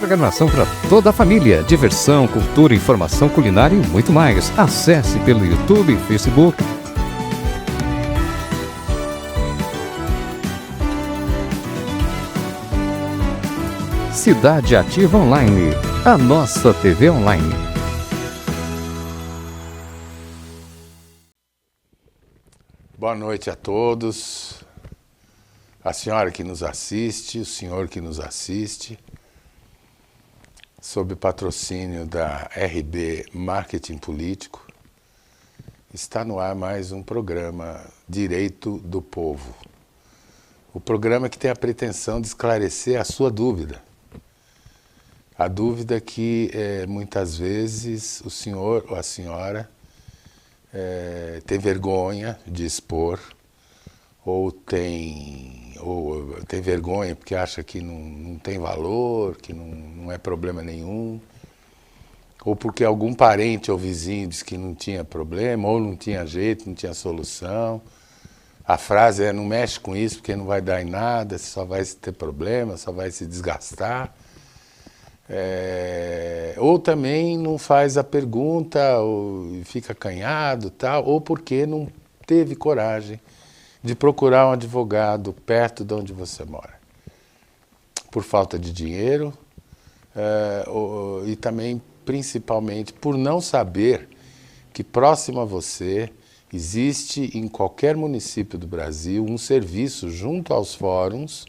Programação para toda a família, diversão, cultura, informação, culinária e muito mais. Acesse pelo YouTube, Facebook. Cidade Ativa Online, a nossa TV online. Boa noite a todos, a senhora que nos assiste, o senhor que nos assiste. Sob patrocínio da RB Marketing Político, está no ar mais um programa Direito do Povo. O programa que tem a pretensão de esclarecer a sua dúvida. A dúvida que muitas vezes o senhor ou a senhora tem vergonha de expor, ou tem vergonha porque acha que não tem valor, que não é problema nenhum, ou porque algum parente ou vizinho disse que não tinha problema, ou não tinha jeito, não tinha solução. A frase é: não mexe com isso porque não vai dar em nada, só vai ter problema, só vai se desgastar. Ou também não faz a pergunta, ou fica acanhado, tal, ou porque não teve coragem de procurar um advogado perto de onde você mora. Por falta de dinheiro e também, principalmente, por não saber que próximo a você existe em qualquer município do Brasil um serviço junto aos fóruns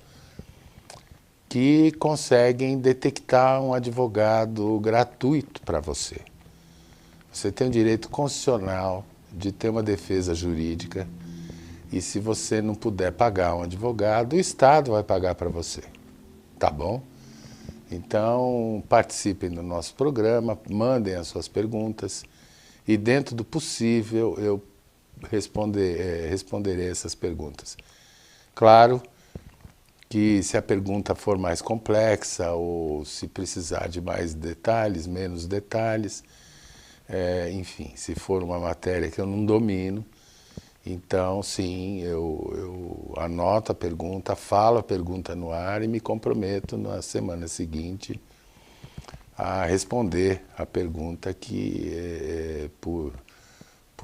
que conseguem detectar um advogado gratuito para você. Você tem o direito constitucional de ter uma defesa jurídica. E se você não puder pagar um advogado, o Estado vai pagar para você, tá bom? Então, participem do nosso programa, mandem as suas perguntas e, dentro do possível, eu responderei essas perguntas. Claro que se a pergunta for mais complexa ou se precisar de mais detalhes, menos detalhes, enfim, se for uma matéria que eu não domino, então, sim, eu anoto a pergunta, falo a pergunta no ar e me comprometo na semana seguinte a responder a pergunta que, por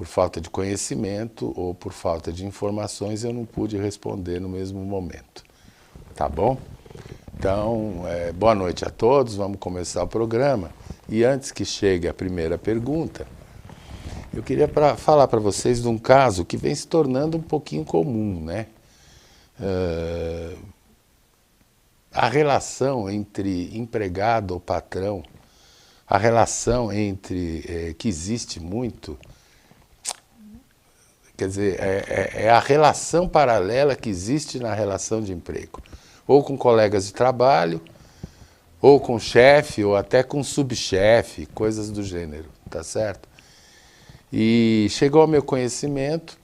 falta de conhecimento ou por falta de informações, eu não pude responder no mesmo momento. Tá bom? Então, boa noite a todos, vamos começar o programa. E antes que chegue a primeira pergunta, eu queria falar para vocês de um caso que vem se tornando um pouquinho comum, né? A relação entre empregado ou patrão, a relação entre que existe muito, quer dizer, é a relação paralela que existe na relação de emprego, ou com colegas de trabalho, ou com chefe, ou até com subchefe, coisas do gênero, tá certo? E chegou ao meu conhecimento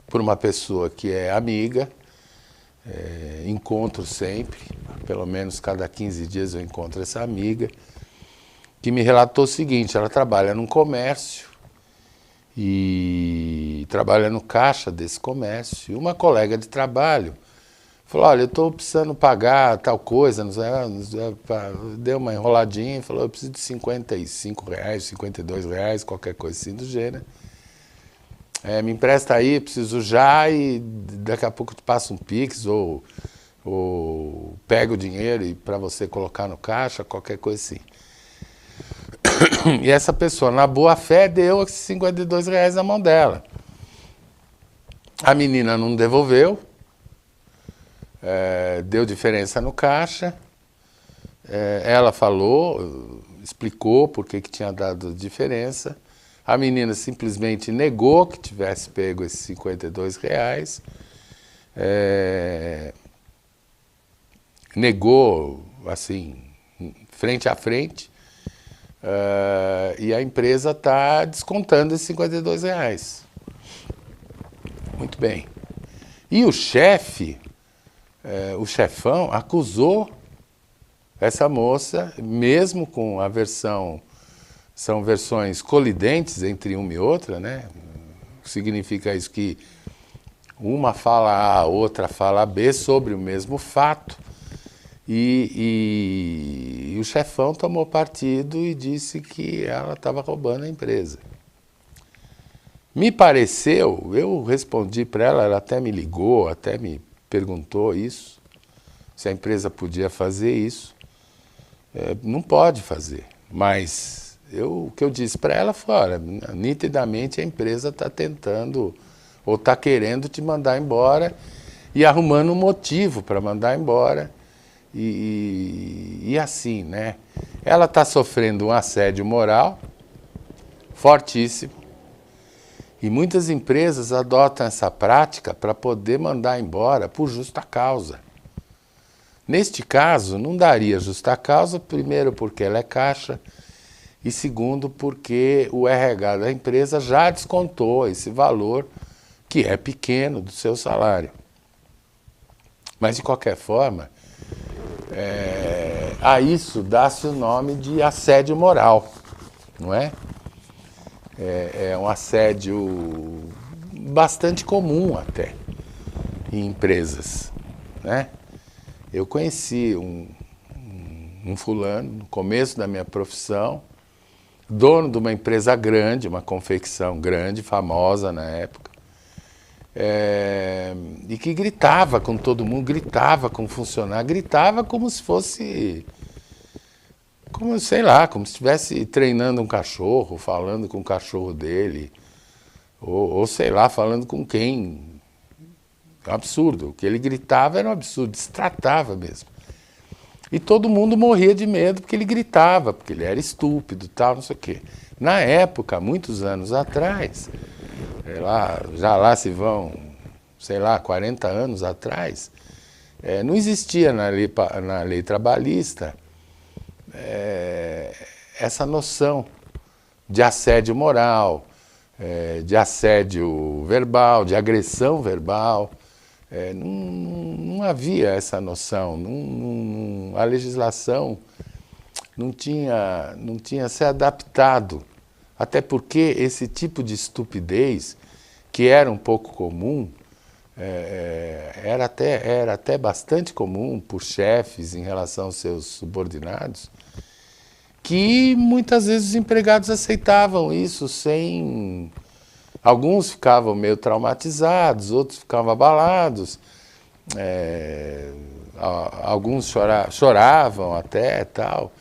por uma pessoa que é amiga, encontro sempre, pelo menos cada 15 dias eu encontro essa amiga, que me relatou o seguinte: ela trabalha num comércio e trabalha no caixa desse comércio, e uma colega de trabalho falou: olha, eu estou precisando pagar tal coisa, deu uma enroladinha e falou: eu preciso de R$55, R$52, qualquer coisa assim do gênero. Me empresta aí, preciso já, e daqui a pouco eu te passo um Pix, ou pego o dinheiro para você colocar no caixa, qualquer coisa assim. E essa pessoa, na boa fé, deu esses R$52 na mão dela. A menina não devolveu. Deu diferença no caixa, ela falou, explicou por que tinha dado diferença, a menina simplesmente negou que tivesse pego esses R$52, negou, assim, frente a frente, e a empresa está descontando esses R$52. Muito bem. E o chefe, o chefão, acusou essa moça, mesmo com a versão, são versões colidentes entre uma e outra, né? Significa isso que uma fala A, a outra fala B sobre o mesmo fato, E o chefão tomou partido e disse que ela estava roubando a empresa. Me pareceu, eu respondi para ela, ela até me ligou, até me perguntou isso, se a empresa podia fazer isso. Não pode fazer, mas o que eu disse para ela foi, olha, nitidamente a empresa está tentando ou está querendo te mandar embora e arrumando um motivo para mandar embora. E assim, né? Ela está sofrendo um assédio moral fortíssimo e muitas empresas adotam essa prática para poder mandar embora por justa causa. Neste caso, não daria justa causa, primeiro porque ela é caixa e segundo porque o RH da empresa já descontou esse valor que é pequeno do seu salário. Mas, de qualquer forma, a isso dá-se o nome de assédio moral, não é? É um assédio bastante comum até em empresas, né? Eu conheci um fulano no começo da minha profissão, dono de uma empresa grande, uma confecção grande, famosa na época, e que gritava com todo mundo, gritava com o funcionário, gritava como se fosse, como sei lá, como se estivesse treinando um cachorro, falando com o cachorro dele, ou sei lá, falando com quem. É um absurdo. O que ele gritava era um absurdo, destratava mesmo. E todo mundo morria de medo porque ele gritava, porque ele era estúpido, tal, não sei o quê. Na época, muitos anos atrás, já lá se vão, sei lá, 40 anos atrás, não existia na lei trabalhista essa noção de assédio moral, de assédio verbal, de agressão verbal. Não havia essa noção, a legislação não tinha se adaptado, até porque esse tipo de estupidez, que era um pouco comum, era até bastante comum por chefes em relação aos seus subordinados, que muitas vezes os empregados aceitavam isso sem... Alguns ficavam meio traumatizados, outros ficavam abalados, alguns choravam até tal.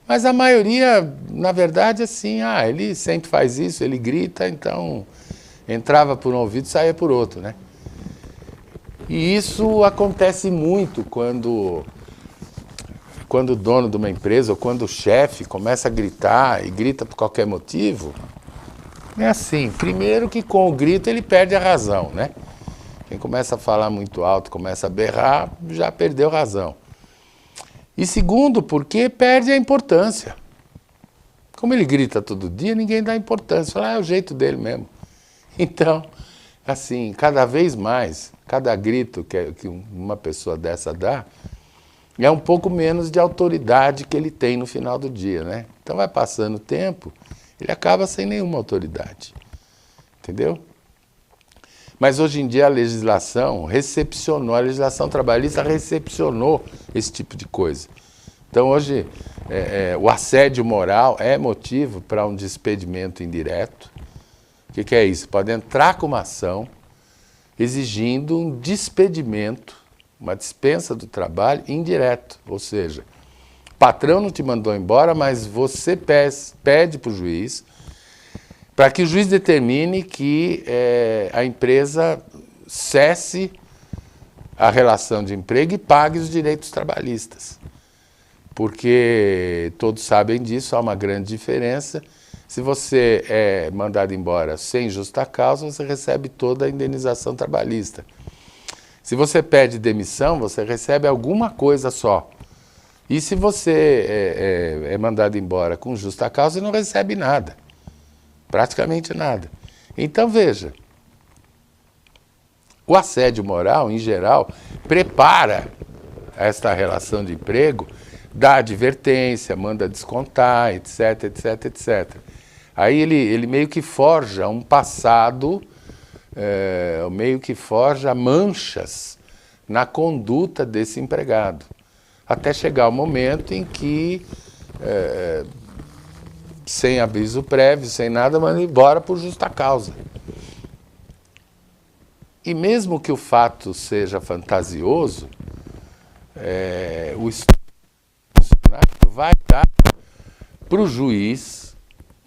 Mas a maioria, na verdade, assim, ele sempre faz isso, ele grita, então entrava por um ouvido e saía por outro, né? E isso acontece muito quando o dono de uma empresa ou quando o chefe começa a gritar e grita por qualquer motivo. É assim, primeiro que com o grito ele perde a razão, né? Quem começa a falar muito alto, começa a berrar, já perdeu a razão. E segundo, porque perde a importância. Como ele grita todo dia, ninguém dá importância. Fala, é o jeito dele mesmo. Então, assim, cada vez mais, cada grito que uma pessoa dessa dá, é um pouco menos de autoridade que ele tem no final do dia, né? Então vai passando o tempo, ele acaba sem nenhuma autoridade, entendeu? Mas hoje em dia a legislação recepcionou, a legislação trabalhista recepcionou esse tipo de coisa. Então hoje o assédio moral é motivo para um despedimento indireto. O que é isso? Pode entrar com uma ação exigindo um despedimento, uma dispensa do trabalho indireto, ou seja, o patrão não te mandou embora, mas você pede para o juiz, para que o juiz determine que a empresa cesse a relação de emprego e pague os direitos trabalhistas. Porque todos sabem disso, há uma grande diferença. Se você é mandado embora sem justa causa, você recebe toda a indenização trabalhista. Se você pede demissão, você recebe alguma coisa só. E se você é mandado embora com justa causa, você não recebe nada. Praticamente nada. Então, veja, o assédio moral, em geral, prepara esta relação de emprego, dá advertência, manda descontar, etc, etc, etc. Aí ele meio que forja um passado, meio que forja manchas na conduta desse empregado. até chegar o momento em que, sem aviso prévio, sem nada, manda embora por justa causa. E mesmo que o fato seja fantasioso, o funcionário vai dar para o juiz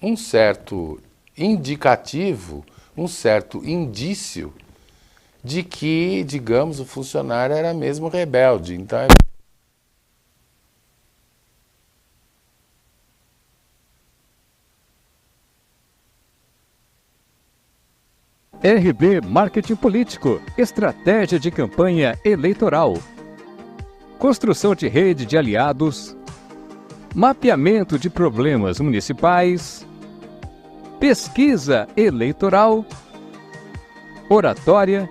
um certo indicativo, um certo indício de que, digamos, o funcionário era mesmo rebelde. Então, RB Marketing Político, estratégia de campanha eleitoral, construção de rede de aliados, mapeamento de problemas municipais, pesquisa eleitoral, oratória,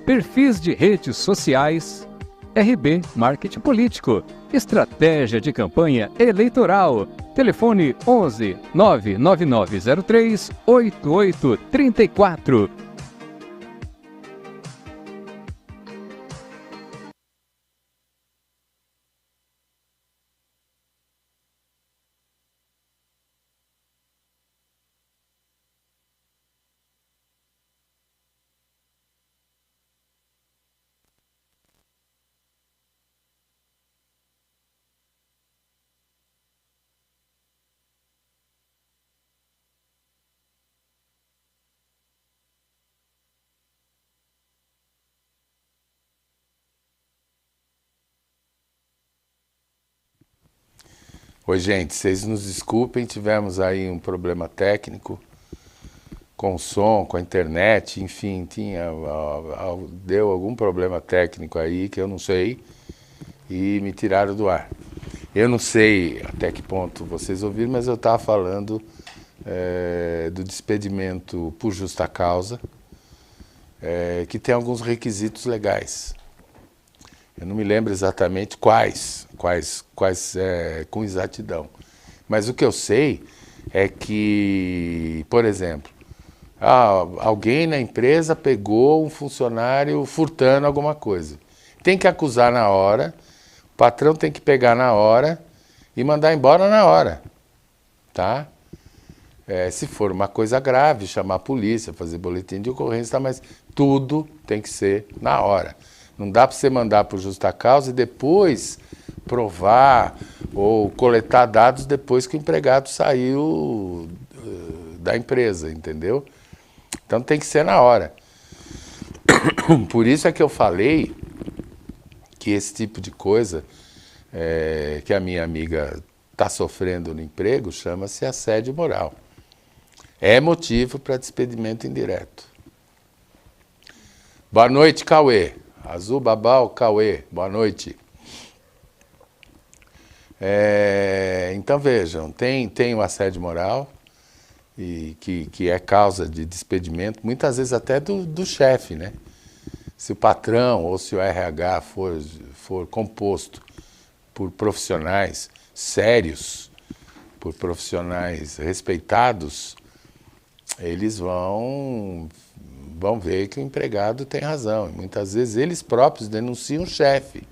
perfis de redes sociais, RB Marketing Político, estratégia de campanha eleitoral. Telefone 11 99903 8834. oi, gente, vocês nos desculpem, tivemos aí um problema técnico com o som, com a internet, enfim, deu algum problema técnico aí que eu não sei e me tiraram do ar. Eu não sei até que ponto vocês ouviram, mas eu estava falando do despedimento por justa causa, que tem alguns requisitos legais. Eu não me lembro exatamente quais com exatidão. Mas o que eu sei é que, por exemplo, alguém na empresa pegou um funcionário furtando alguma coisa. Tem que acusar na hora, o patrão tem que pegar na hora e mandar embora na hora, tá? Se for uma coisa grave, chamar a polícia, fazer boletim de ocorrência, tá? Mas tudo tem que ser na hora. Não dá para você mandar por justa causa e depois provar ou coletar dados depois que o empregado saiu da empresa, entendeu? Então tem que ser na hora. Por isso é que eu falei que esse tipo de coisa que a minha amiga está sofrendo no emprego chama-se assédio moral. É motivo para despedimento indireto. Boa noite, Cauê. Azul Babal, Cauê, boa noite. Então vejam, tem o assédio moral, e que é causa de despedimento, muitas vezes até do chefe, né? Se o patrão ou se o RH for composto por profissionais sérios, por profissionais respeitados, eles vão ver que o empregado tem razão. E muitas vezes eles próprios denunciam o chefe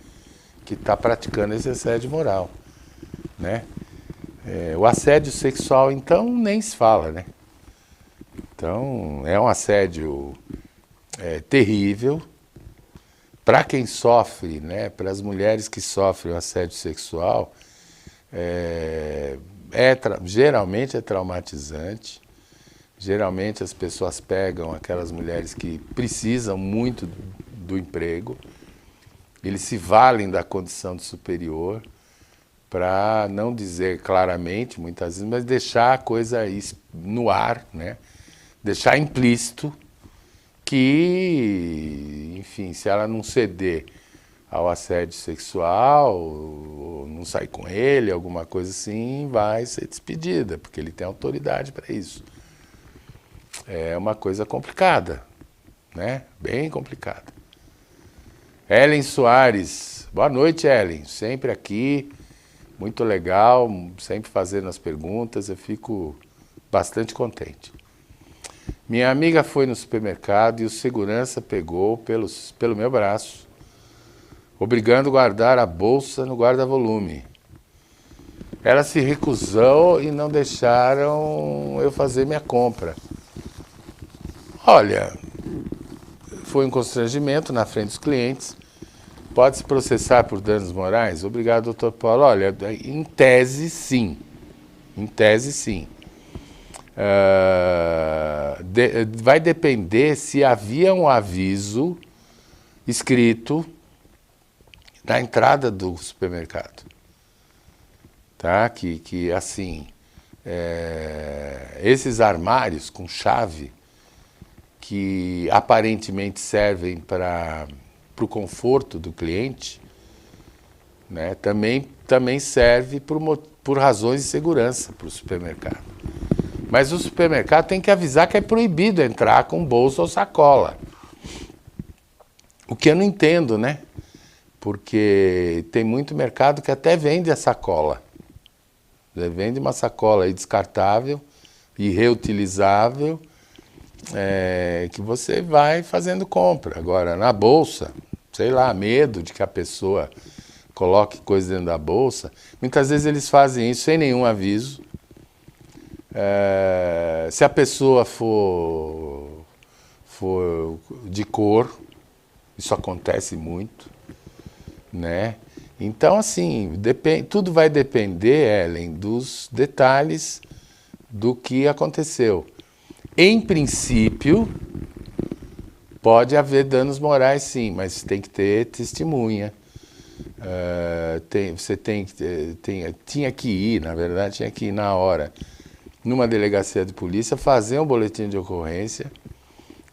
que está praticando esse assédio moral, né? O assédio sexual, então, nem se fala, né? Então, é um assédio terrível para quem sofre, né? Para as mulheres que sofrem o assédio sexual, geralmente é traumatizante. Geralmente as pessoas pegam aquelas mulheres que precisam muito do emprego, eles se valem da condição de superior para não dizer claramente, muitas vezes, mas deixar a coisa no ar, né? Deixar implícito que, enfim, se ela não ceder ao assédio sexual, ou não sair com ele, alguma coisa assim, vai ser despedida, porque ele tem autoridade para isso. É uma coisa complicada, né? Bem complicada. Ellen Soares, boa noite, Ellen. Sempre aqui, muito legal, sempre fazendo as perguntas, eu fico bastante contente. Minha amiga foi no supermercado e o segurança pegou pelo meu braço, obrigando a guardar a bolsa no guarda-volume. Ela se recusou e não deixaram eu fazer minha compra. Olha, foi um constrangimento na frente dos clientes. Pode se processar por danos morais? Obrigado, doutor Paulo. Olha, em tese, sim. Em tese, sim. Vai depender se havia um aviso escrito na entrada do supermercado. Tá? Que assim, esses armários com chave, que aparentemente servem para o conforto do cliente, né, também serve por razões de segurança para o supermercado. Mas o supermercado tem que avisar que é proibido entrar com bolsa ou sacola. O que eu não entendo, né? Porque tem muito mercado que até vende a sacola. Vende uma sacola aí descartável e reutilizável, que você vai fazendo compra. Agora, na bolsa, sei lá, medo de que a pessoa coloque coisa dentro da bolsa. Muitas vezes eles fazem isso sem nenhum aviso. Se a pessoa for de cor, isso acontece muito, né? Então, assim, tudo vai depender, Ellen, dos detalhes do que aconteceu. Em princípio, pode haver danos morais, sim, mas tem que ter testemunha. Tinha que ir, na verdade, tinha que ir na hora, numa delegacia de polícia, fazer um boletim de ocorrência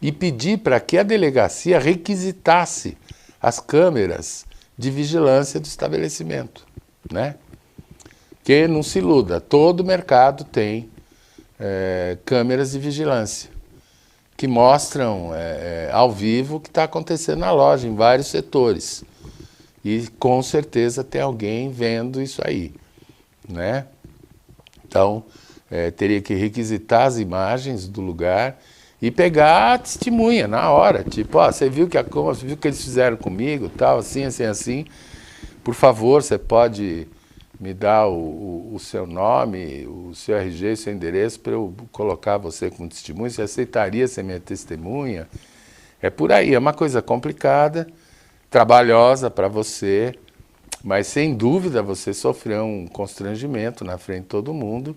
e pedir para que a delegacia requisitasse as câmeras de vigilância do estabelecimento, né? Que não se iluda, todo mercado tem câmeras de vigilância que mostram ao vivo o que está acontecendo na loja, em vários setores. E com certeza tem alguém vendo isso aí, né? Então, teria que requisitar as imagens do lugar e pegar a testemunha na hora. Tipo, você viu que eles fizeram comigo, tal, assim, assim, assim. Por favor, você pode me dar o seu nome, o seu RG, o seu endereço para eu colocar você como testemunha? Você aceitaria ser minha testemunha? É por aí, é uma coisa complicada, trabalhosa para você, mas sem dúvida você sofreu um constrangimento na frente de todo mundo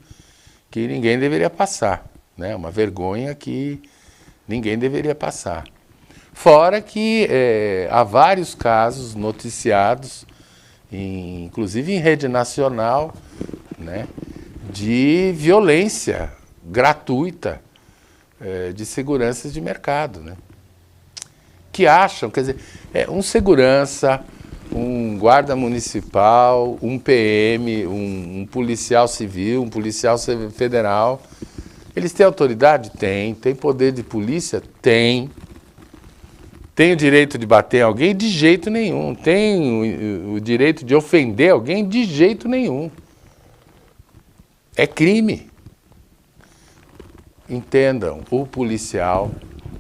que ninguém deveria passar, né? Uma vergonha que ninguém deveria passar. Fora que há vários casos noticiados, inclusive em rede nacional, né, de violência gratuita de seguranças de mercado, né? Que acham, quer dizer, um segurança, um guarda municipal, um PM, um policial civil, um policial federal, eles têm autoridade? Tem poder de polícia? Tem o direito de bater em alguém? De jeito nenhum. Tem o direito de ofender alguém? De jeito nenhum. É crime. Entendam, o policial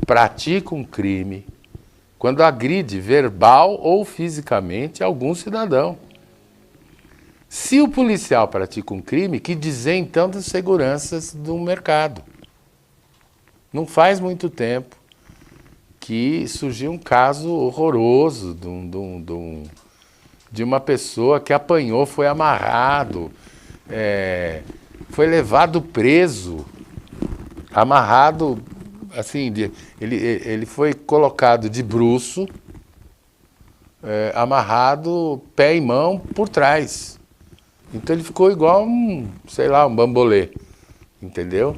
pratica um crime quando agride verbal ou fisicamente algum cidadão. Se o policial pratica um crime, que dizer então das seguranças do mercado? Não faz muito tempo que surgiu um caso horroroso de uma pessoa que apanhou, foi amarrado, foi levado preso, amarrado, assim, ele foi colocado de bruço, amarrado pé e mão por trás. Então ele ficou igual sei lá, um bambolê, entendeu?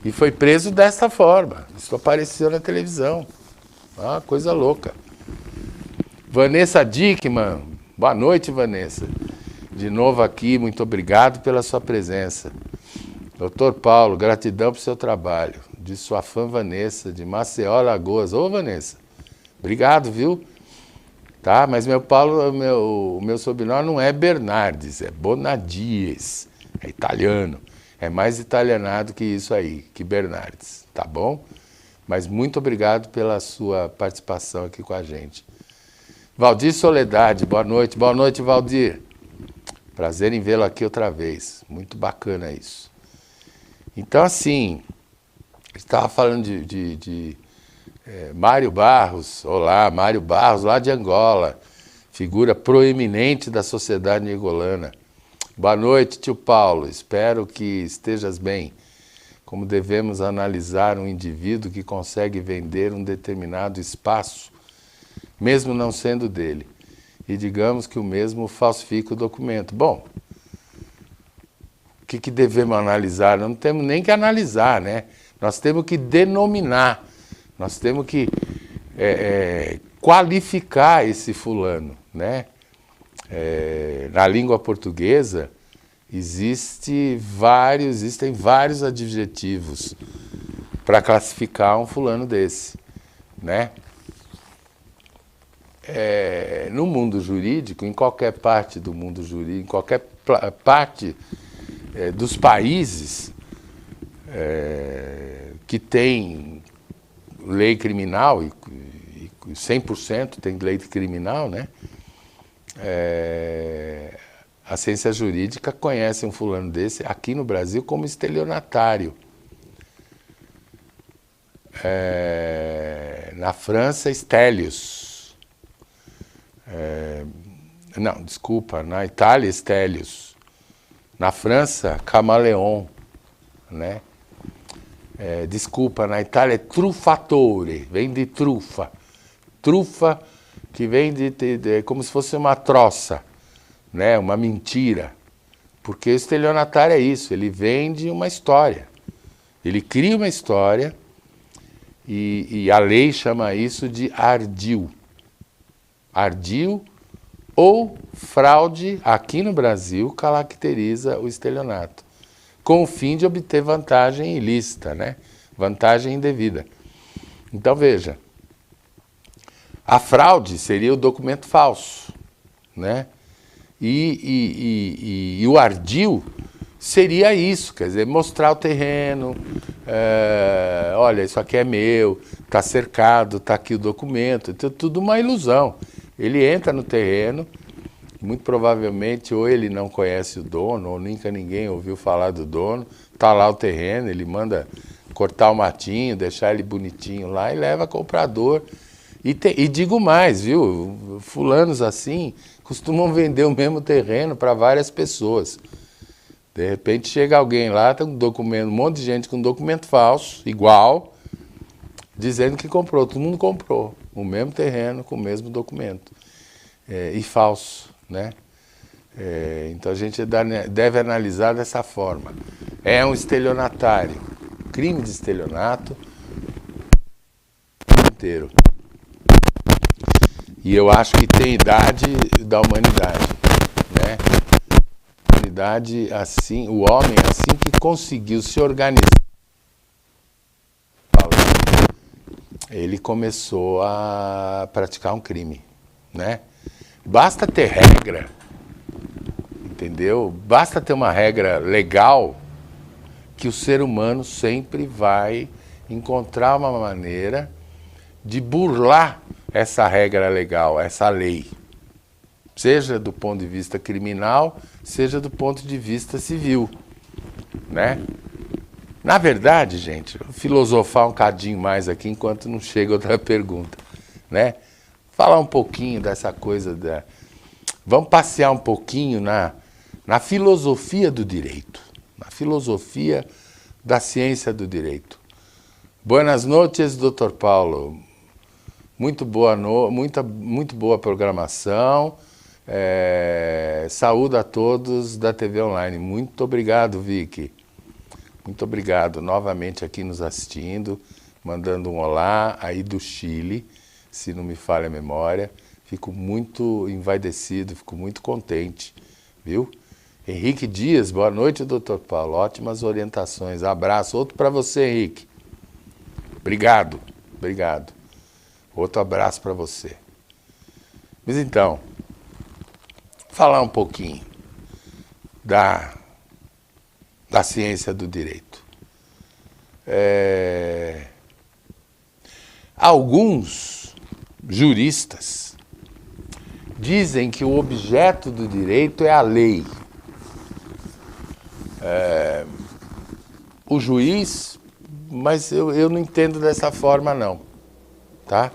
E foi preso dessa forma. Isso apareceu na televisão. Ah, coisa louca. Vanessa Dickman, boa noite, Vanessa. De novo aqui, muito obrigado pela sua presença. Doutor Paulo, gratidão pelo seu trabalho. De sua fã Vanessa, de Maceió, Alagoas. Ô, Vanessa, obrigado, viu? Tá, mas o meu sobrenome não é Bernardes, é Bonadies, é italiano. É mais italianado que isso aí, que Bernardes, tá bom? Mas muito obrigado pela sua participação aqui com a gente. Valdir Soledade, boa noite. Boa noite, Valdir. Prazer em vê-lo aqui outra vez. Muito bacana isso. Então, assim, estava falando de Mário Barros. Olá, Mário Barros, lá de Angola. Figura proeminente da sociedade angolana. Boa noite, tio Paulo. Espero que estejas bem. Como devemos analisar um indivíduo que consegue vender um determinado espaço, mesmo não sendo dele, e digamos que o mesmo falsifica o documento. Bom, o que devemos analisar? Não temos nem que analisar, né? Nós temos que denominar, nós temos que qualificar esse fulano, né? Na língua portuguesa, existem vários adjetivos para classificar um fulano desse, né? No mundo jurídico, em qualquer parte do mundo jurídico, em qualquer parte dos países que tem lei criminal, e 100% tem lei criminal, né? A ciência jurídica conhece um fulano desse aqui no Brasil como estelionatário. Na França, Stelios. Não, desculpa, na Itália, Stelios. Na França, Camaleon, né? Desculpa, na Itália é truffatore, vem de trufa. Trufa que vem de como se fosse uma troça, né? Uma mentira. Porque o estelionatário é isso, ele vende uma história. Ele cria uma história e a lei chama isso de ardil. Ardil ou fraude, aqui no Brasil, caracteriza o estelionato, com o fim de obter vantagem ilícita, né? Vantagem indevida. Então, veja, a fraude seria o documento falso, né? E o ardil seria isso, quer dizer, mostrar o terreno, olha, isso aqui é meu, está cercado, está aqui o documento, então, tudo uma ilusão. Ele entra no terreno, muito provavelmente ou ele não conhece o dono, ou nunca ninguém ouviu falar do dono, está lá o terreno, ele manda cortar o matinho, deixar ele bonitinho lá e leva comprador. E digo mais, viu, fulanos assim costumam vender o mesmo terreno para várias pessoas. De repente chega alguém lá, tem um documento, um monte de gente com documento falso, igual, dizendo que comprou. Todo mundo comprou o mesmo terreno com o mesmo documento. E falso, né? Então a gente deve analisar dessa forma. É um estelionatário, crime de estelionato inteiro. E eu acho que tem idade da humanidade, né? A humanidade assim, o homem assim que conseguiu se organizar, ele começou a praticar um crime, né? Basta ter regra, entendeu? Basta ter uma regra legal que o ser humano sempre vai encontrar uma maneira de burlar essa regra legal, essa lei. Seja do ponto de vista criminal, seja do ponto de vista civil, né? Na verdade, gente, vou filosofar um cadinho mais aqui enquanto não chega outra pergunta, né? Falar um pouquinho dessa coisa Vamos passear um pouquinho na filosofia do direito, na filosofia da ciência do direito. Buenas noites, Dr. Paulo. Muito boa programação. Saúde a todos da TV Online. Muito obrigado, Vicky. Muito obrigado novamente aqui nos assistindo, mandando um olá aí do Chile, se não me falha a memória. Fico muito envaidecido, fico muito contente, viu? Henrique Dias, boa noite, doutor Paulo. Ótimas orientações. Abraço. Outro para você, Henrique. Obrigado, obrigado. Outro abraço para você. Mas então, falar um pouquinho da ciência do direito. Alguns juristas dizem que o objeto do direito é a lei. O juiz, mas eu não entendo dessa forma não, tá?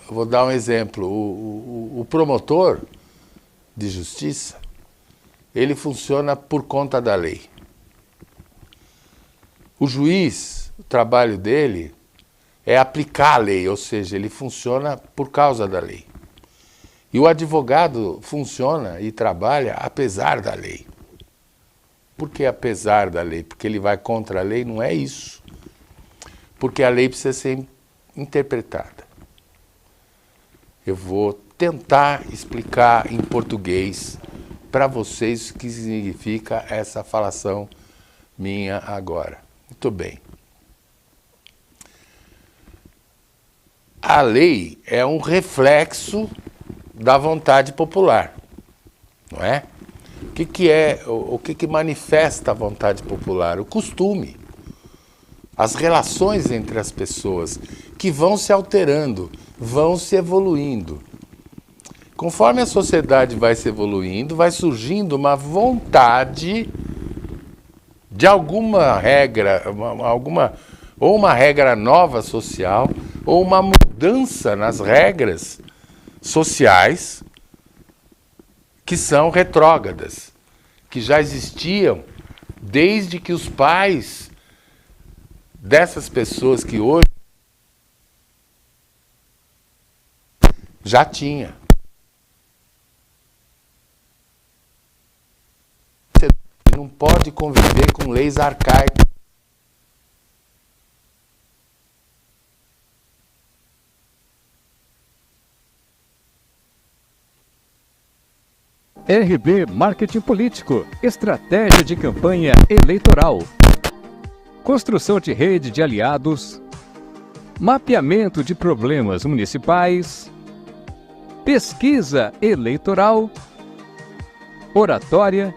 Eu vou dar um exemplo. O promotor de justiça, ele funciona por conta da lei. O juiz, o trabalho dele é aplicar a lei, ou seja, ele funciona por causa da lei. E o advogado funciona e trabalha apesar da lei. Por que apesar da lei? Porque ele vai contra a lei? Não é isso. Porque a lei precisa ser interpretada. Eu vou tentar explicar em português para vocês o que significa essa falação minha agora. Muito bem. A lei é um reflexo da vontade popular, não é? O que manifesta a vontade popular? O costume. As relações entre as pessoas que vão se alterando, vão se evoluindo. Conforme a sociedade vai se evoluindo, vai surgindo uma vontade de alguma regra, ou uma regra nova social, ou uma mudança nas regras sociais que são retrógradas, que já existiam desde que os pais dessas pessoas que hoje já tinha. Você não pode conviver com leis arcaicas. RB Marketing Político, estratégia de campanha eleitoral, construção de rede de aliados, mapeamento de problemas municipais, pesquisa eleitoral, oratória,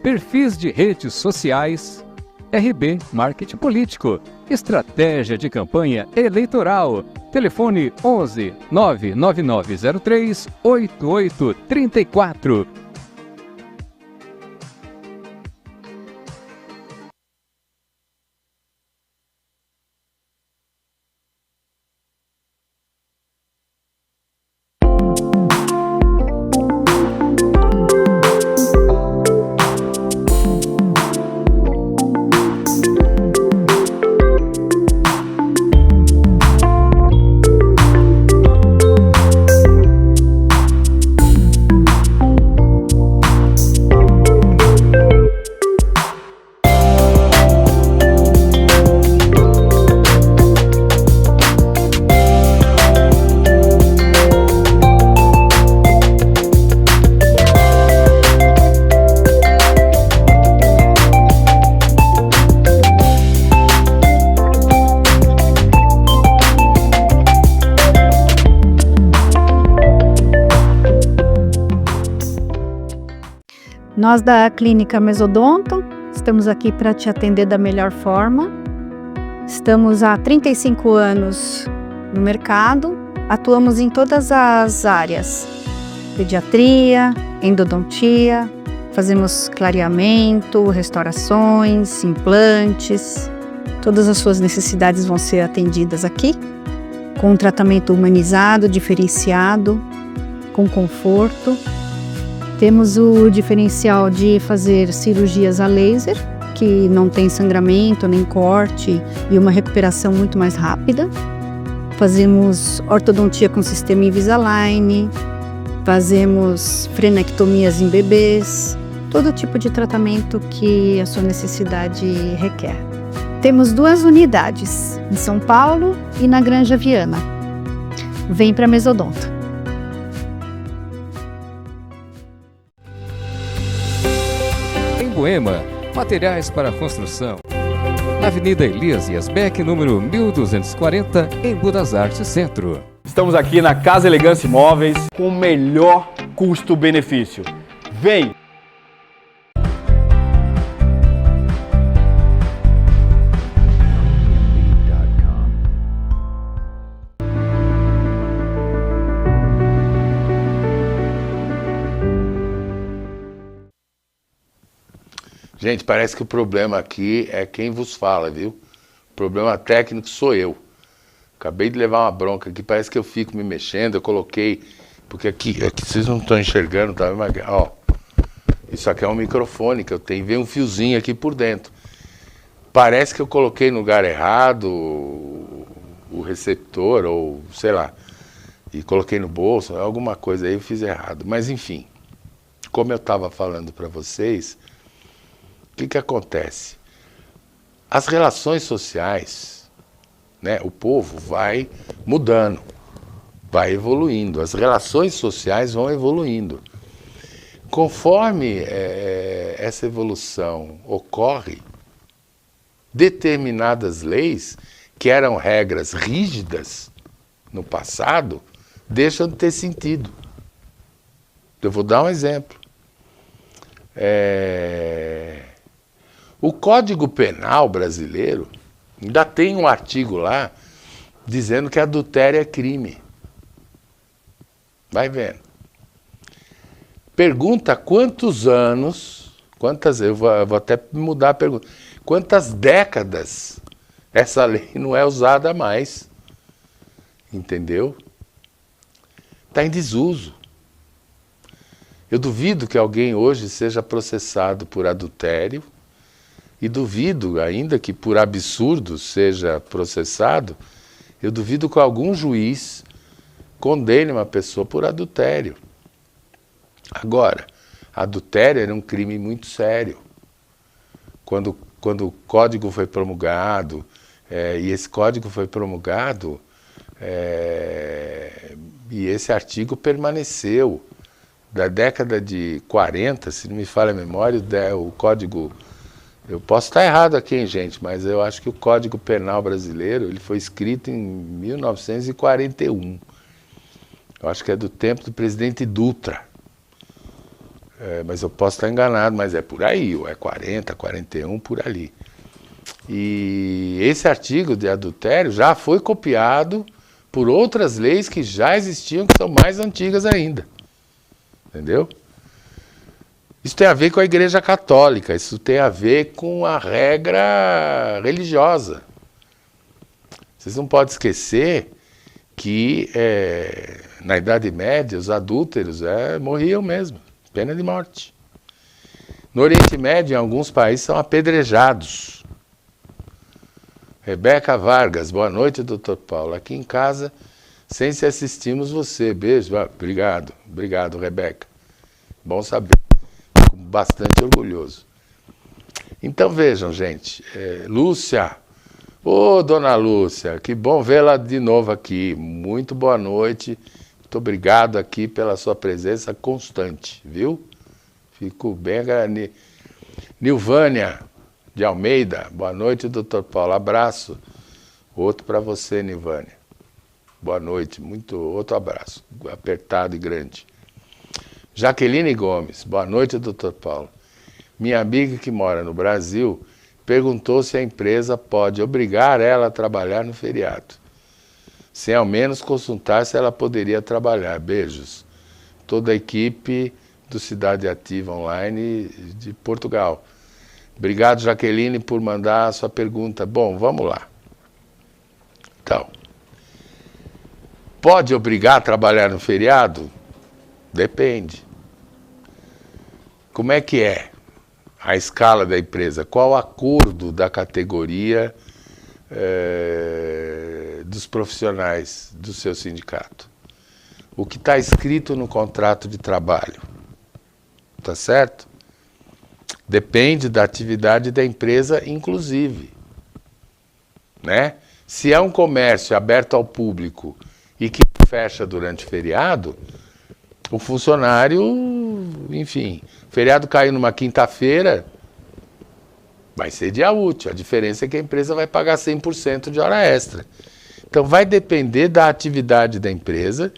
perfis de redes sociais. RB Marketing Político, estratégia de campanha eleitoral. Telefone 11 99903 8834. Nós da Clínica Mesodonto estamos aqui para te atender da melhor forma. Estamos há 35 anos no mercado, atuamos em todas as áreas: pediatria, endodontia, fazemos clareamento, restaurações, implantes. Todas as suas necessidades vão ser atendidas aqui, com um tratamento humanizado, diferenciado, com conforto. Temos o diferencial de fazer cirurgias a laser, que não tem sangramento nem corte e uma recuperação muito mais rápida. Fazemos ortodontia com sistema Invisalign, fazemos frenectomias em bebês, todo tipo de tratamento que a sua necessidade requer. Temos 2 unidades, em São Paulo e na Granja Viana. Vem para Mesodonto. Moema, materiais para construção. Na Avenida Elias Yasbeck, número 1240, em Budas Artes Centro. Estamos aqui na Casa Elegância Imóveis com o melhor custo-benefício. Vem! Gente, parece que o problema aqui é quem vos fala, viu? O problema técnico sou eu. Acabei de levar uma bronca aqui, parece que eu fico me mexendo, eu coloquei... Porque aqui vocês não estão enxergando, tá? Mas, ó, isso aqui é um microfone que eu tenho, vem um fiozinho aqui por dentro. Parece que eu coloquei no lugar errado o receptor, ou sei lá, e coloquei no bolso, alguma coisa aí eu fiz errado. Mas enfim, como eu estava falando para vocês, o que acontece? As relações sociais, né, o povo vai mudando, vai evoluindo, as relações sociais vão evoluindo. Conforme essa evolução ocorre, determinadas leis, que eram regras rígidas no passado, deixam de ter sentido. Eu vou dar um exemplo. O Código Penal brasileiro ainda tem um artigo lá dizendo que adultério é crime. Vai vendo. Pergunta quantos anos, eu vou até mudar a pergunta, quantas décadas essa lei não é usada mais, entendeu? Está em desuso. Eu duvido que alguém hoje seja processado por adultério e duvido ainda que por absurdo seja processado, eu duvido que algum juiz condene uma pessoa por adultério. Agora, adultério era um crime muito sério. Quando o código foi promulgado, e esse código foi promulgado, e esse artigo permaneceu. Da década de 40, se não me falha a memória, o código... Eu posso estar errado aqui, hein, gente, mas eu acho que o Código Penal brasileiro ele foi escrito em 1941. Eu acho que é do tempo do presidente Dutra. Mas eu posso estar enganado, mas é por aí, ou é 40, 41, por ali. E esse artigo de adultério já foi copiado por outras leis que já existiam, que são mais antigas ainda. Entendeu? Isso tem a ver com a Igreja Católica, isso tem a ver com a regra religiosa. Vocês não podem esquecer que na Idade Média os adúlteros morriam mesmo, pena de morte. No Oriente Médio, em alguns países, são apedrejados. Rebeca Vargas, boa noite, doutor Paulo. Aqui em casa, sem se assistimos você. Beijo, obrigado, Rebeca. Bom saber, fico bastante orgulhoso. Então vejam, gente, Lúcia, dona Lúcia, que bom vê-la de novo aqui. Muito boa noite, muito obrigado aqui pela sua presença constante, viu? Fico bem agradecido. Nilvânia de Almeida, boa noite, doutor Paulo, abraço. Outro para você, Nilvânia. Boa noite, outro abraço, apertado e grande. Jaqueline Gomes, boa noite, doutor Paulo. Minha amiga que mora no Brasil perguntou se a empresa pode obrigar ela a trabalhar no feriado, sem ao menos consultar se ela poderia trabalhar. Beijos. Toda a equipe do Cidade Ativa Online de Portugal. Obrigado, Jaqueline, por mandar a sua pergunta. Bom, vamos lá. Então, pode obrigar a trabalhar no feriado? Depende. Como é que é a escala da empresa? Qual o acordo da categoria dos profissionais do seu sindicato? O que está escrito no contrato de trabalho? Tá certo? Depende da atividade da empresa, inclusive. Né? Se é um comércio aberto ao público e que fecha durante o feriado, o funcionário, enfim, feriado caiu numa quinta-feira, vai ser dia útil. A diferença é que a empresa vai pagar 100% de hora extra. Então vai depender da atividade da empresa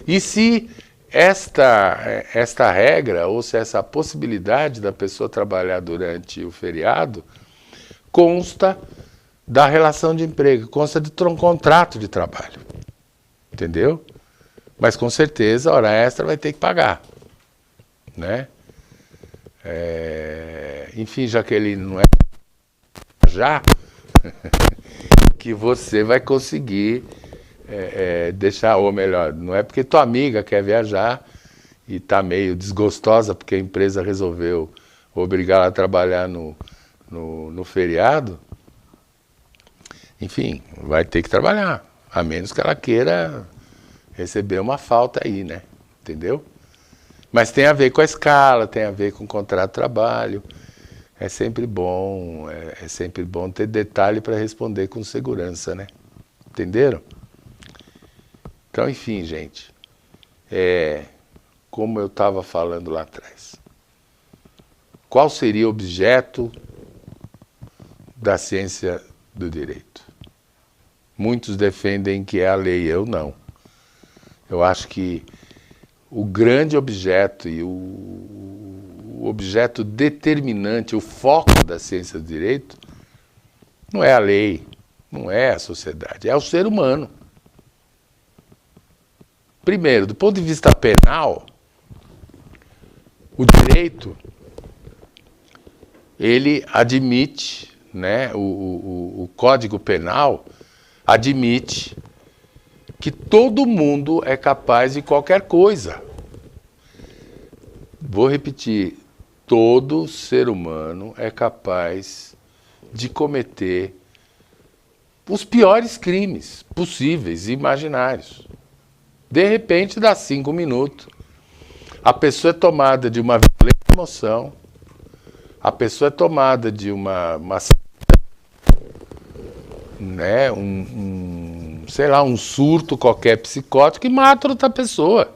e se esta regra ou se essa possibilidade da pessoa trabalhar durante o feriado consta da relação de emprego, consta de um contrato de trabalho. Entendeu? Mas com certeza a hora extra vai ter que pagar. Né? enfim, Jaqueline, não é já que você vai conseguir deixar, ou melhor, não é porque tua amiga quer viajar e tá meio desgostosa porque a empresa resolveu obrigar ela a trabalhar no feriado. Enfim, vai ter que trabalhar, a menos que ela queira receber uma falta aí, né? Entendeu? Mas tem a ver com a escala, tem a ver com o contrato de trabalho. É sempre bom ter detalhe para responder com segurança, né? Entenderam? Então, enfim, gente, como eu estava falando lá atrás, qual seria o objeto da ciência do direito? Muitos defendem que é a lei, eu não. Eu acho que o grande objeto e o objeto determinante, o foco da ciência do direito, não é a lei, não é a sociedade, é o ser humano. Primeiro, do ponto de vista penal, o direito, ele admite, né, o Código Penal admite que todo mundo é capaz de qualquer coisa. Vou repetir, todo ser humano é capaz de cometer os piores crimes possíveis e imaginários. De repente, dá 5 minutos, a pessoa é tomada de uma violenta emoção, a pessoa é tomada de né, sei lá, um surto qualquer psicótico e mata outra pessoa.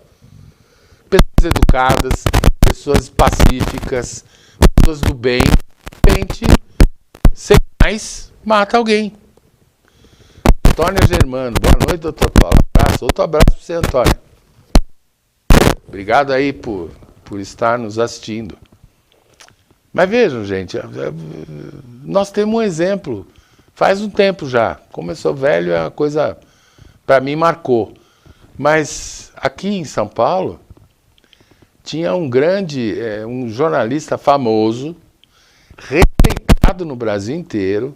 Pessoas educadas, pessoas pacíficas, pessoas do bem, de repente, sem mais, mata alguém. Antônia Germano, boa noite, doutor Paulo. Abraço, outro abraço para você, Antônia. Obrigado aí por estar nos assistindo. Mas vejam, gente, nós temos um exemplo. Faz um tempo já. Como eu sou velho, é uma coisa, para mim, marcou. Mas aqui em São Paulo, tinha um jornalista famoso, respeitado no Brasil inteiro.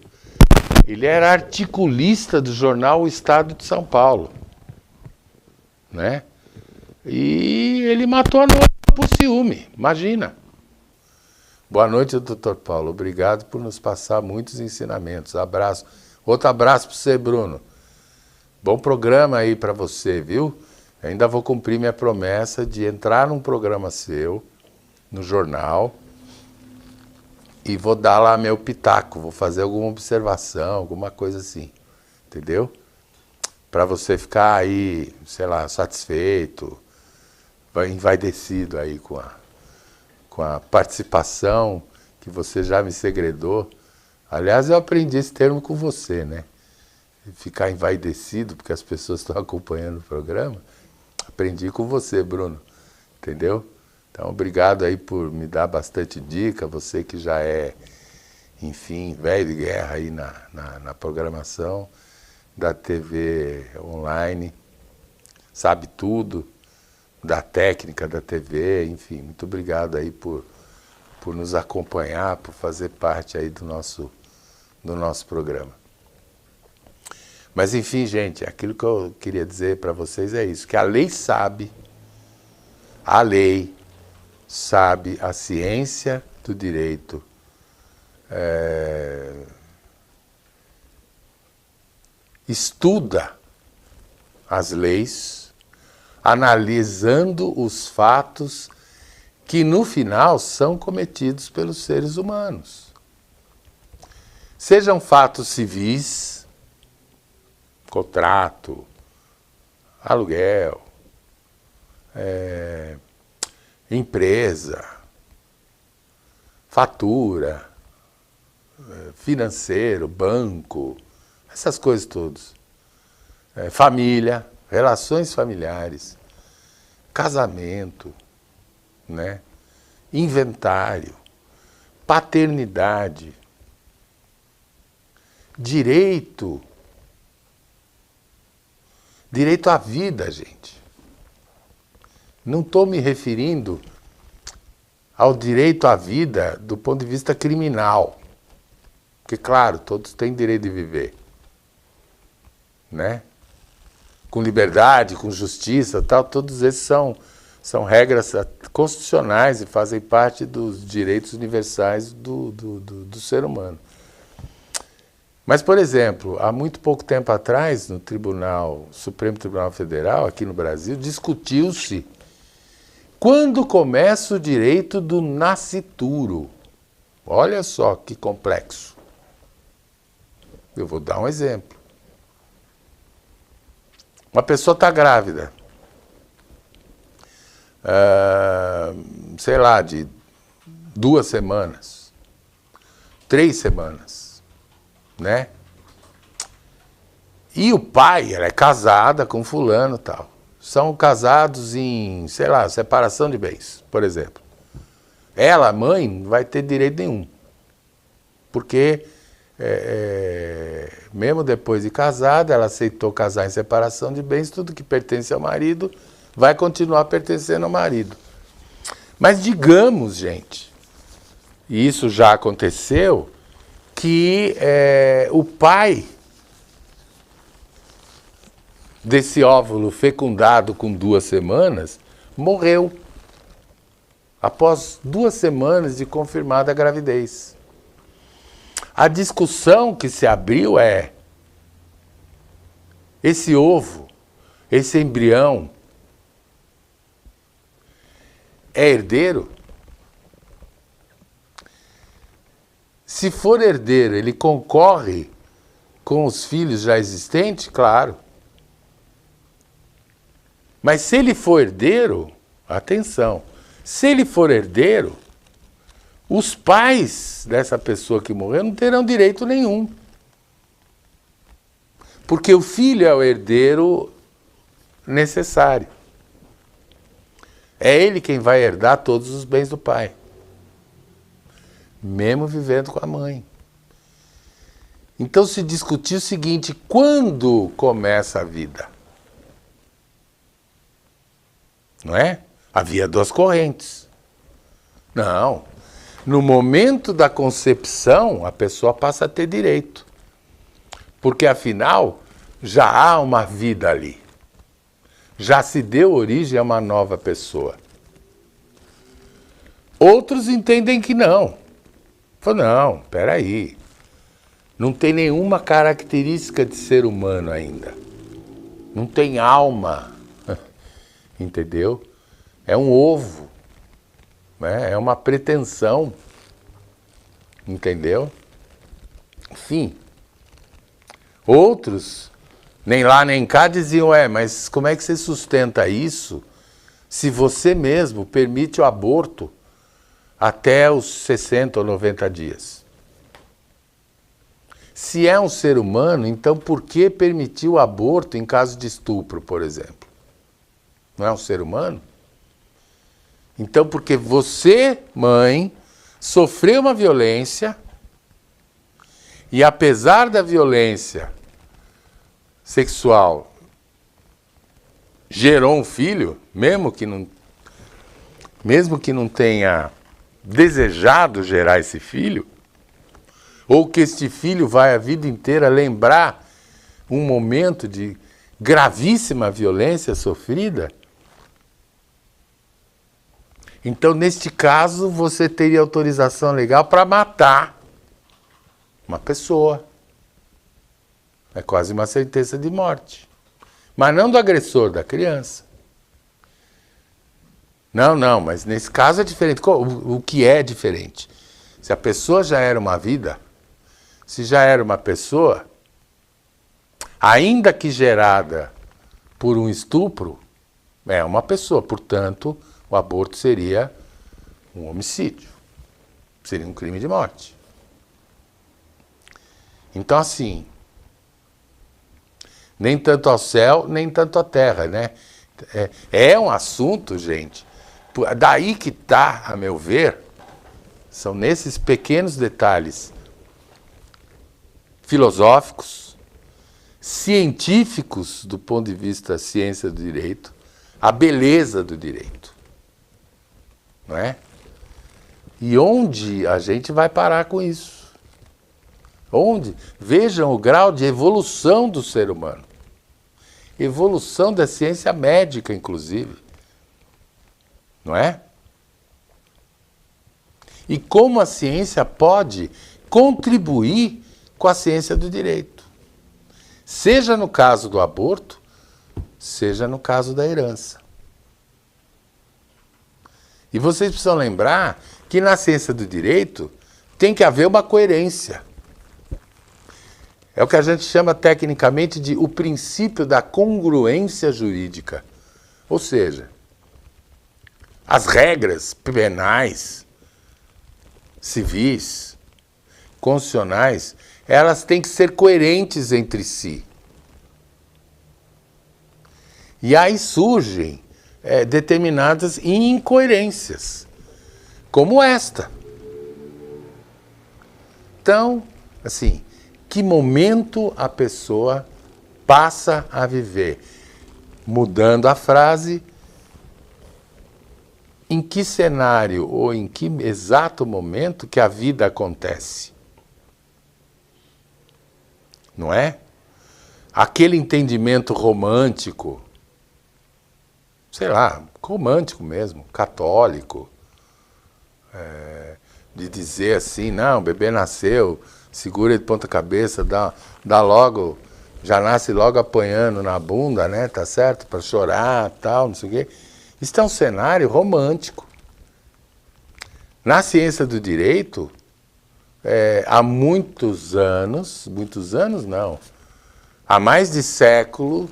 Ele era articulista do jornal O Estado de São Paulo, né? E ele matou a noiva por ciúme, imagina. Boa noite, doutor Paulo. Obrigado por nos passar muitos ensinamentos. Abraço. Outro abraço para você, Bruno. Bom programa aí para você, viu? Ainda vou cumprir minha promessa de entrar num programa seu, no jornal, e vou dar lá meu pitaco, vou fazer alguma observação, alguma coisa assim, entendeu? Para você ficar aí, sei lá, satisfeito, envaidecido aí com a participação que você já me segredou. Aliás, eu aprendi esse termo com você, né? Ficar envaidecido porque as pessoas estão acompanhando o programa. Aprendi com você, Bruno, entendeu? Então, obrigado aí por me dar bastante dica, você que já é, enfim, velho de guerra aí na programação da TV online, sabe tudo da técnica da TV, enfim, muito obrigado aí por nos acompanhar, por fazer parte aí do nosso programa. Mas, enfim, gente, aquilo que eu queria dizer para vocês é isso, que a lei sabe, a ciência do direito estuda as leis, analisando os fatos que, no final, são cometidos pelos seres humanos. Sejam fatos civis, contrato, aluguel, empresa, fatura, financeiro, banco, essas coisas todas. Família, relações familiares, casamento, né? Inventário, paternidade, direito à vida, gente. Não estou me referindo ao direito à vida do ponto de vista criminal. Porque, claro, todos têm direito de viver, né? Com liberdade, com justiça, tal, todos esses são regras constitucionais e fazem parte dos direitos universais do ser humano. Mas, por exemplo, há muito pouco tempo atrás, no Supremo Tribunal Federal, aqui no Brasil, discutiu-se quando começa o direito do nascituro. Olha só que complexo. Eu vou dar um exemplo. Uma pessoa está grávida, sei lá, de 2 semanas, 3 semanas, né? E o pai, ela é casada com fulano e tal. São casados em, sei lá, separação de bens, por exemplo. Ela, a mãe, não vai ter direito nenhum. Porque, mesmo depois de casada, ela aceitou casar em separação de bens, tudo que pertence ao marido vai continuar pertencendo ao marido. Mas digamos, gente, e isso já aconteceu, que o pai desse óvulo fecundado com 2 semanas morreu após 2 semanas de confirmada a gravidez. A discussão que se abriu é: esse ovo, esse embrião, é herdeiro? Se for herdeiro, ele concorre com os filhos já existentes? Claro. Mas se ele for herdeiro, atenção, se ele for herdeiro, os pais dessa pessoa que morreu não terão direito nenhum. Porque o filho é o herdeiro necessário. É ele quem vai herdar todos os bens do pai, mesmo vivendo com a mãe. Então se discutiu o seguinte: quando começa a vida? Não é? Havia 2 correntes. Não. No momento da concepção, a pessoa passa a ter direito. Porque, afinal, já há uma vida ali. Já se deu origem a uma nova pessoa. Outros entendem que não. Falam, não, peraí. Não tem nenhuma característica de ser humano ainda. Não tem alma. Entendeu? É um ovo, né? É uma pretensão, entendeu? Enfim, outros, nem lá nem cá, diziam, mas como é que você sustenta isso se você mesmo permite o aborto até os 60 ou 90 dias? Se é um ser humano, então por que permitir o aborto em caso de estupro, por exemplo? Não é um ser humano? Então, porque você, mãe, sofreu uma violência e, apesar da violência sexual, gerou um filho, mesmo que não tenha desejado gerar esse filho, ou que este filho vai a vida inteira lembrar um momento de gravíssima violência sofrida, então, neste caso, você teria autorização legal para matar uma pessoa. É quase uma sentença de morte. Mas não do agressor, da criança. Não, mas nesse caso é diferente. O que é diferente? Se a pessoa já era uma vida, se já era uma pessoa, ainda que gerada por um estupro, é uma pessoa, portanto, o aborto seria um homicídio, seria um crime de morte. Então, assim, nem tanto ao céu, nem tanto à terra, né? É um assunto, gente, daí que está, a meu ver, são nesses pequenos detalhes filosóficos, científicos, do ponto de vista da ciência do direito, a beleza do direito. Não é? E onde a gente vai parar com isso? Onde? Vejam o grau de evolução do ser humano. Evolução da ciência médica, inclusive. Não é? E como a ciência pode contribuir com a ciência do direito. Seja no caso do aborto, seja no caso da herança. E vocês precisam lembrar que na ciência do direito tem que haver uma coerência. É o que a gente chama tecnicamente de o princípio da congruência jurídica. Ou seja, as regras penais, civis, constitucionais, elas têm que ser coerentes entre si. E aí surgem determinadas incoerências, como esta. Então, assim, que momento a pessoa passa a viver? Mudando a frase, em que cenário ou em que exato momento que a vida acontece? Não é? Aquele entendimento romântico, sei lá, romântico mesmo, católico, de dizer assim, não, o bebê nasceu, segura de ponta cabeça, dá logo, já nasce logo apanhando na bunda, né, tá certo? Para chorar, tal, não sei o quê. Isso é um cenário romântico. Na ciência do direito, há muitos anos não, há mais de século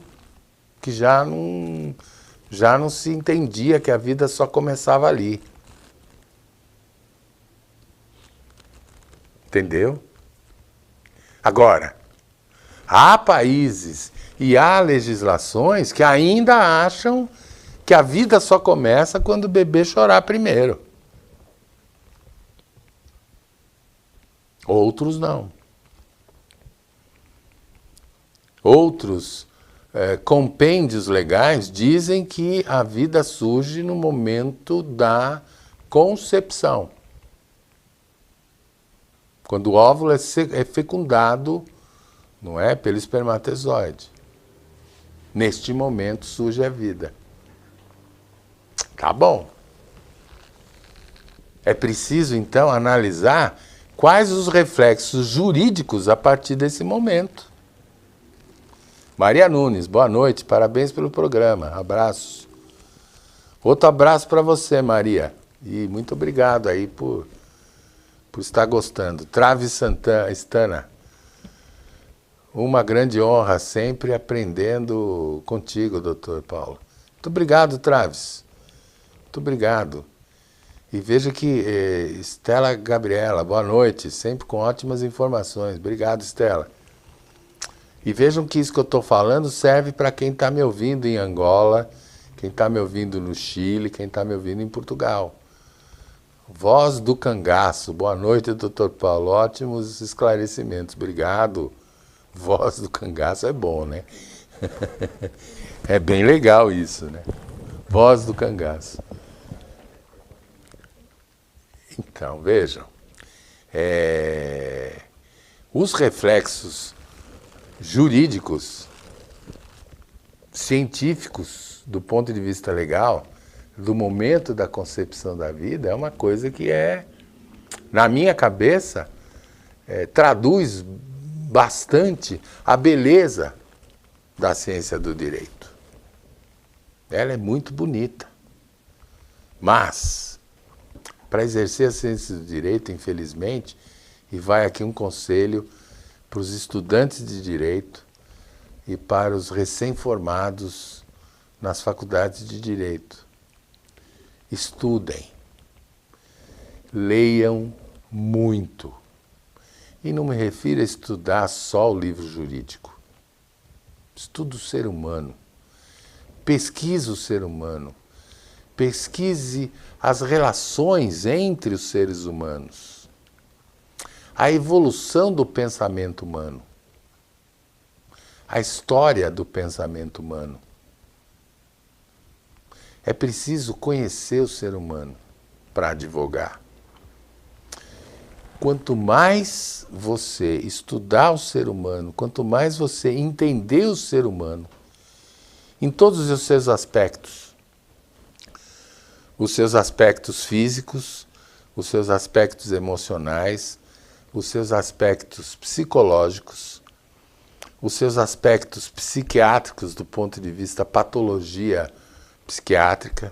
que já não se entendia que a vida só começava ali. Entendeu? Agora, há países e há legislações que ainda acham que a vida só começa quando o bebê chorar primeiro. Outros não. Outros compêndios legais dizem que a vida surge no momento da concepção. Quando o óvulo é fecundado, não é, pelo espermatozoide. Neste momento surge a vida. Tá bom. É preciso, então, analisar quais os reflexos jurídicos a partir desse momento. Maria Nunes, boa noite, parabéns pelo programa, abraços. Outro abraço para você, Maria, e muito obrigado aí por estar gostando. Traves Santana, uma grande honra, sempre aprendendo contigo, doutor Paulo. Muito obrigado, Traves, muito obrigado. E veja que Estela Gabriela, boa noite, sempre com ótimas informações. Obrigado, Estela. E vejam que isso que eu estou falando serve para quem está me ouvindo em Angola, quem está me ouvindo no Chile, quem está me ouvindo em Portugal. Voz do Cangaço, boa noite, doutor Paulo, ótimos esclarecimentos, obrigado. Voz do Cangaço é bom, né? É bem legal isso, né? Voz do Cangaço. Então, vejam, os reflexos jurídicos, científicos, do ponto de vista legal, do momento da concepção da vida, é uma coisa que na minha cabeça, traduz bastante a beleza da ciência do direito. Ela é muito bonita. Mas, para exercer a ciência do direito, infelizmente, e vai aqui um conselho para os estudantes de direito e para os recém-formados nas faculdades de direito. Estudem, leiam muito. E não me refiro a estudar só o livro jurídico. Estude o ser humano. Pesquise o ser humano. Pesquise as relações entre os seres humanos. A evolução do pensamento humano. A história do pensamento humano. É preciso conhecer o ser humano para advogar. Quanto mais você estudar o ser humano, quanto mais você entender o ser humano, em todos os seus aspectos físicos, os seus aspectos emocionais, os seus aspectos psicológicos, os seus aspectos psiquiátricos do ponto de vista patologia psiquiátrica,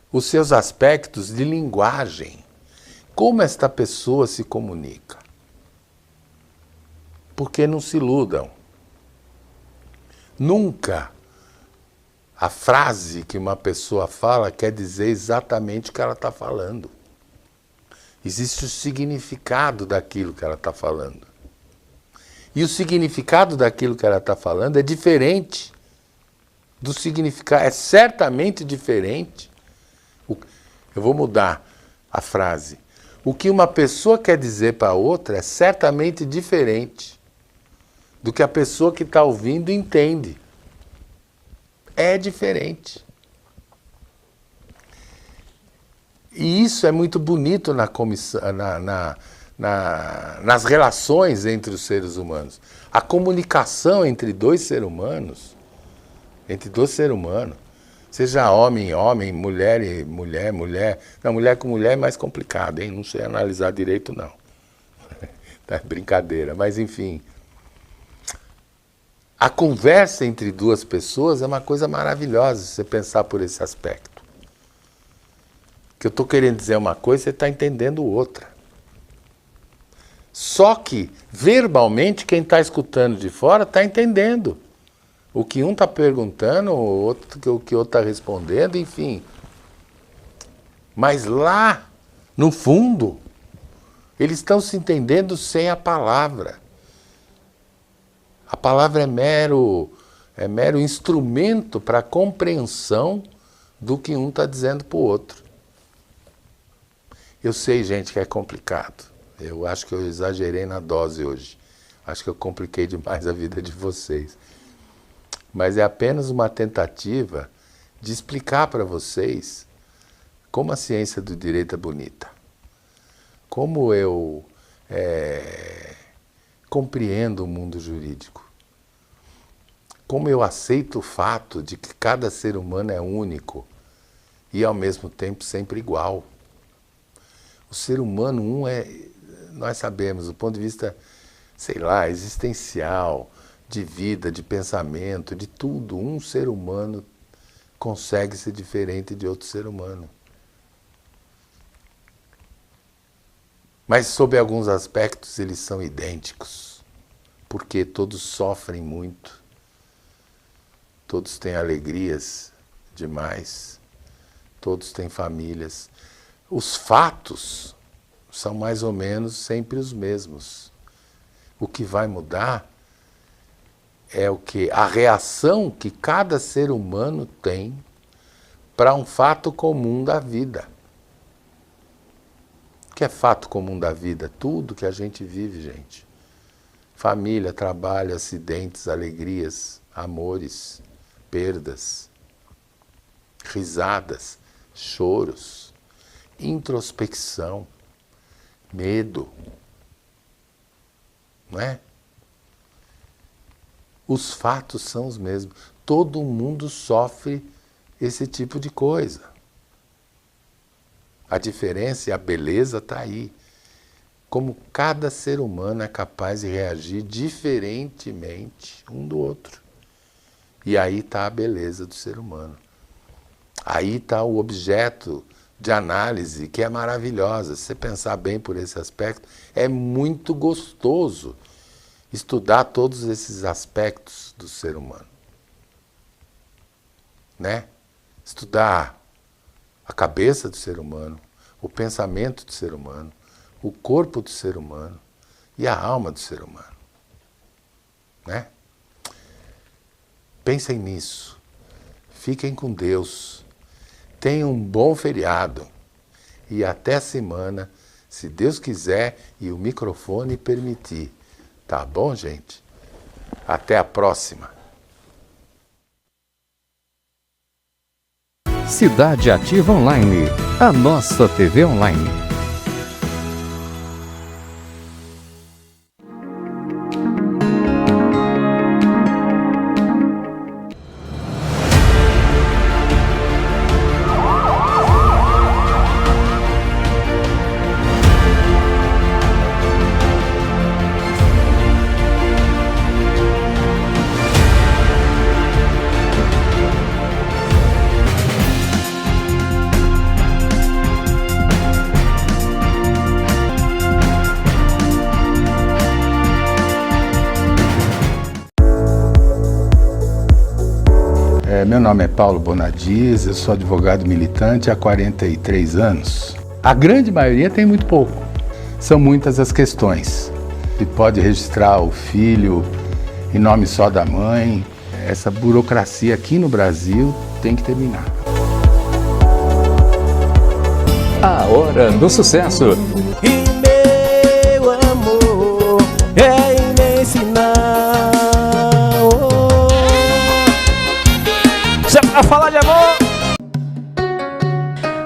os seus aspectos de linguagem, como esta pessoa se comunica. Porque não se iludam. Nunca a frase que uma pessoa fala quer dizer exatamente o que ela está falando. Existe o significado daquilo que ela está falando. E o significado daquilo que ela está falando é diferente do significado, é certamente diferente. Eu vou mudar a frase. O que uma pessoa quer dizer para outra é certamente diferente do que a pessoa que está ouvindo entende. É diferente. E isso é muito bonito nas relações entre os seres humanos. A comunicação entre dois seres humanos, seja homem, mulher e mulher. Não, mulher com mulher é mais complicado, hein? Não sei analisar direito, não. É brincadeira, mas enfim. A conversa entre duas pessoas é uma coisa maravilhosa, se você pensar por esse aspecto. Que eu estou querendo dizer uma coisa, você está entendendo outra. Só que, verbalmente, quem está escutando de fora está entendendo. O que um está perguntando, o que o outro está respondendo, enfim. Mas lá, no fundo, eles estão se entendendo sem a palavra. A palavra é mero instrumento para a compreensão do que um está dizendo para o outro. Eu sei, gente, que é complicado. Eu acho que eu exagerei na dose hoje. Acho que eu compliquei demais a vida de vocês. Mas é apenas uma tentativa de explicar para vocês como a ciência do direito é bonita. Como eu compreendo o mundo jurídico. Como eu aceito o fato de que cada ser humano é único e, ao mesmo tempo, sempre igual. O ser humano, nós sabemos, do ponto de vista, sei lá, existencial, de vida, de pensamento, de tudo, um ser humano consegue ser diferente de outro ser humano. Mas, sob alguns aspectos, eles são idênticos, porque todos sofrem muito, todos têm alegrias demais, todos têm famílias. Os fatos são mais ou menos sempre os mesmos. O que vai mudar é o que? A reação que cada ser humano tem para um fato comum da vida. O que é fato comum da vida? Tudo que a gente vive, gente. Família, trabalho, acidentes, alegrias, amores, perdas, risadas, choros, introspecção, medo. Não é? Os fatos são os mesmos. Todo mundo sofre esse tipo de coisa. A diferença e a beleza está aí. Como cada ser humano é capaz de reagir diferentemente um do outro. E aí está a beleza do ser humano. Aí está o objeto de análise, que é maravilhosa. Se você pensar bem por esse aspecto, é muito gostoso estudar todos esses aspectos do ser humano. Né? Estudar a cabeça do ser humano, o pensamento do ser humano, o corpo do ser humano e a alma do ser humano. Né? Pensem nisso. Fiquem com Deus. Tenham um bom feriado. E até semana, se Deus quiser e o microfone permitir. Tá bom, gente? Até a próxima. Cidade Ativa Online, a nossa TV online. Meu nome é Paulo Bonadies, eu sou advogado militante há 43 anos. A grande maioria tem muito pouco. São muitas as questões. Se pode registrar o filho em nome só da mãe. Essa burocracia aqui no Brasil tem que terminar. A hora do sucesso. E meu amor é imenso não. Já pra falar de amor.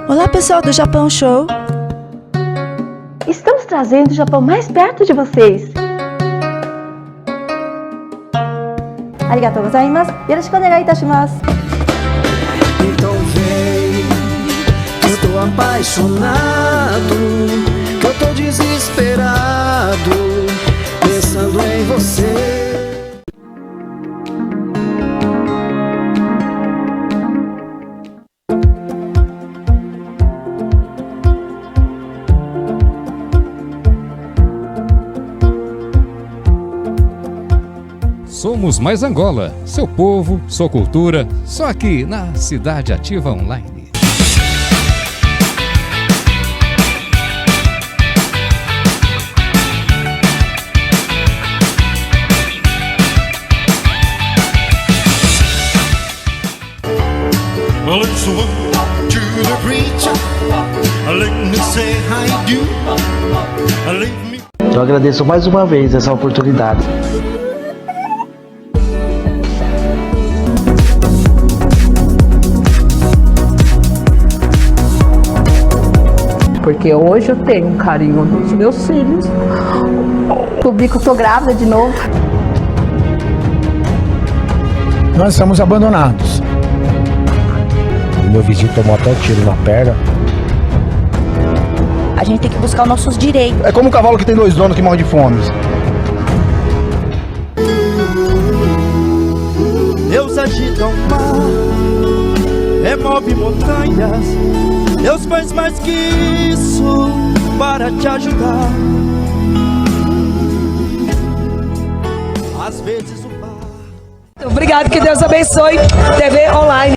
Olá pessoal do Japão Show. Estamos trazendo o Japão mais perto de vocês. Arigatou gozaimasu. Yoroshiku onegai itashimasu. Então vem, que eu tô apaixonado, que eu tô desesperado, pensando em você. Somos Mais Angola, seu povo, sua cultura, só aqui na Cidade Ativa Online. Well, it's one to the preacher. Let me say hi do. Leave me. Eu agradeço mais uma vez essa oportunidade. Porque hoje eu tenho um carinho dos meus filhos. Descobri que eu tô grávida de novo. Nós estamos abandonados. Meu vizinho tomou até um tiro na perna. A gente tem que buscar os nossos direitos. É como um cavalo que tem dois donos que morre de fome. Deus agita o mar, remove montanhas. Deus faz mais que isso para te ajudar. Às vezes o mar. Obrigado, que Deus abençoe TV Online.